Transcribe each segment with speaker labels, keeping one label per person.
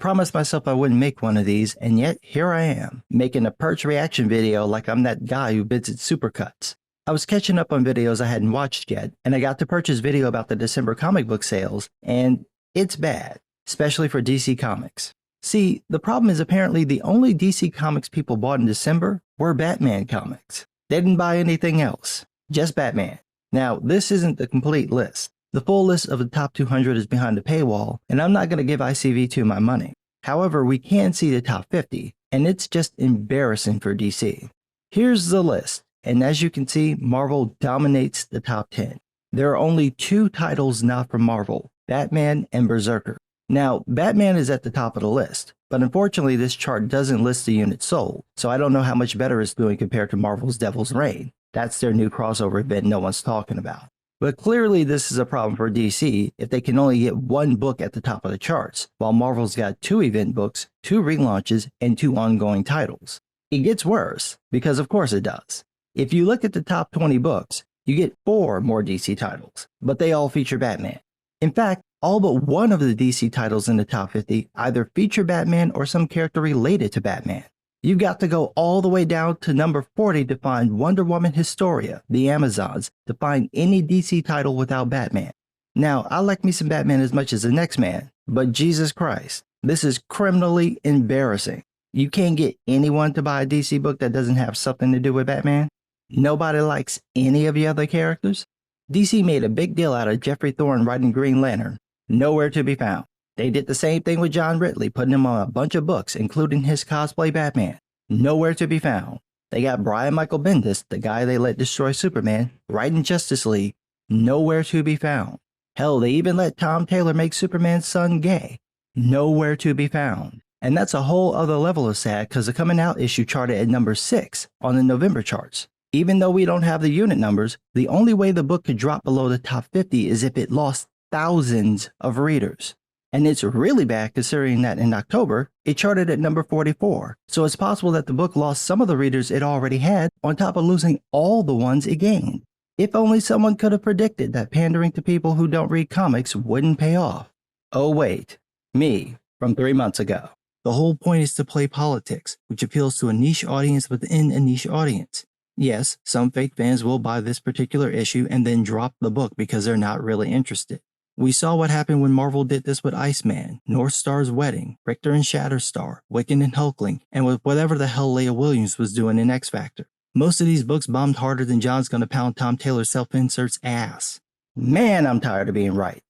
Speaker 1: promised myself I wouldn't make one of these, and yet here I am, making a Perch reaction video like I'm that guy who visits Supercuts. I was catching up on videos I hadn't watched yet, and I got to Perch's video about the December comic book sales, and it's bad, especially for DC Comics. See, the problem is apparently the only DC Comics people bought in December were Batman comics. They didn't buy anything else, just Batman. Now, this isn't the complete list. The full list of the top 200 is behind the paywall, and I'm not going to give ICV2 my money. However, we can see the top 50, and it's just embarrassing for DC. Here's the list, and as you can see, Marvel dominates the top 10. There are only 2 titles not from Marvel, Batman and Berserker. Now, Batman is at the top of the list, but unfortunately this chart doesn't list the units sold, so I don't know how much better it's doing compared to Marvel's Devil's Reign. That's their new crossover event no one's talking about. But clearly this is a problem for DC if they can only get 1 book at the top of the charts, while Marvel's got 2 event books, 2 relaunches, and 2 ongoing titles. It gets worse, because of course it does. If you look at the top 20 books, you get 4 more DC titles, but they all feature Batman. In fact, all but one of the DC titles in the top 50 either feature Batman or some character related to Batman. You've got to go all the way down to number 40 to find Wonder Woman Historia, The Amazons, to find any DC title without Batman. Now, I like me some Batman as much as the next man, but Jesus Christ, this is criminally embarrassing. You can't get anyone to buy a DC book that doesn't have something to do with Batman? Nobody likes any of the other characters? DC made a big deal out of Jeffrey Thorne writing Green Lantern. Nowhere to be found. They did the same thing with John Ridley, putting him on a bunch of books, including his cosplay Batman. Nowhere to be found. They got Brian Michael Bendis, the guy they let destroy Superman, writing Justice League. Nowhere to be found. Hell, they even let Tom Taylor make Superman's son gay. Nowhere to be found. And that's a whole other level of sad because the coming out issue charted at number 6 on the November charts. Even though we don't have the unit numbers, the only way the book could drop below the top 50 is if it lost thousands of readers. And it's really bad considering that in October, it charted at number 44. So it's possible that the book lost some of the readers it already had on top of losing all the ones it gained. If only someone could have predicted that pandering to people who don't read comics wouldn't pay off. Oh wait, me from 3 months ago. The whole point is to play politics, which appeals to a niche audience within a niche audience. Yes, some fake fans will buy this particular issue and then drop the book because they're not really interested. We saw what happened when Marvel did this with Iceman, North Star's Wedding, Richter and Shatterstar, Wiccan and Hulkling, and with whatever the hell Leah Williams was doing in X Factor. Most of these books bombed harder than John's gonna pound Tom Taylor's self-insert's ass. Man, I'm tired of being right.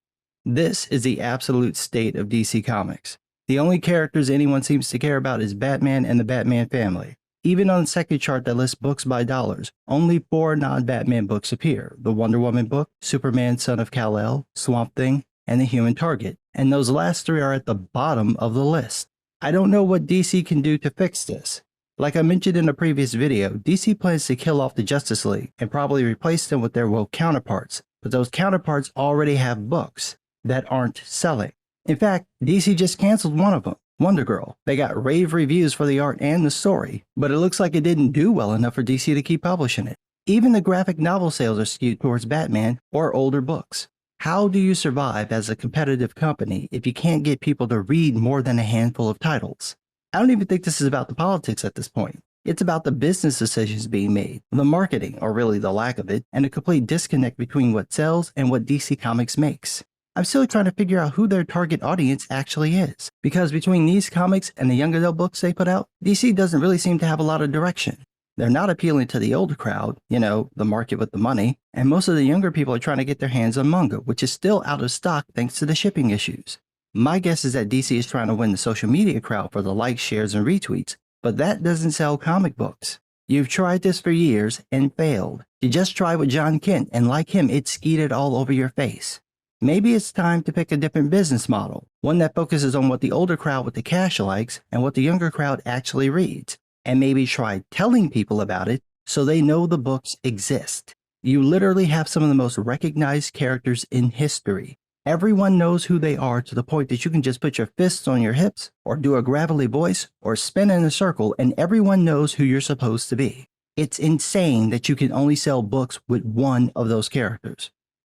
Speaker 1: This is the absolute state of DC Comics. The only characters anyone seems to care about is Batman and the Batman family. Even on the second chart that lists books by dollars, only 4 non-Batman books appear: the Wonder Woman book, Superman Son of Kal-El, Swamp Thing, and the Human Target, and those last 3 are at the bottom of the list. I don't know what DC can do to fix this. Like I mentioned in a previous video, DC plans to kill off the Justice League and probably replace them with their woke counterparts, but those counterparts already have books that aren't selling. In fact, DC just canceled one of them, Wonder Girl. They got rave reviews for the art and the story, but it looks like it didn't do well enough for DC to keep publishing it. Even the graphic novel sales are skewed towards Batman or older books. How do you survive as a competitive company if you can't get people to read more than a handful of titles? I don't even think this is about the politics at this point. It's about the business decisions being made, the marketing, or really the lack of it, and a complete disconnect between what sells and what DC Comics makes. I'm still trying to figure out who their target audience actually is, because between these comics and the young adult books they put out, DC doesn't really seem to have a lot of direction. They're not appealing to the older crowd, you know, the market with the money, and most of the younger people are trying to get their hands on manga, which is still out of stock thanks to the shipping issues. My guess is that DC is trying to win the social media crowd for the likes, shares, and retweets, but that doesn't sell comic books. You've tried this for years and failed. You just tried with John Kent, and like him, it skeeted all over your face. Maybe it's time to pick a different business model, one that focuses on what the older crowd with the cash likes and what the younger crowd actually reads, and maybe try telling people about it so they know the books exist. You literally have some of the most recognized characters in history. Everyone knows who they are to the point that you can just put your fists on your hips or do a gravelly voice or spin in a circle and everyone knows who you're supposed to be. It's insane that you can only sell books with one of those characters.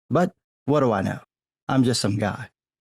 Speaker 1: But what do I know? I'm just some guy.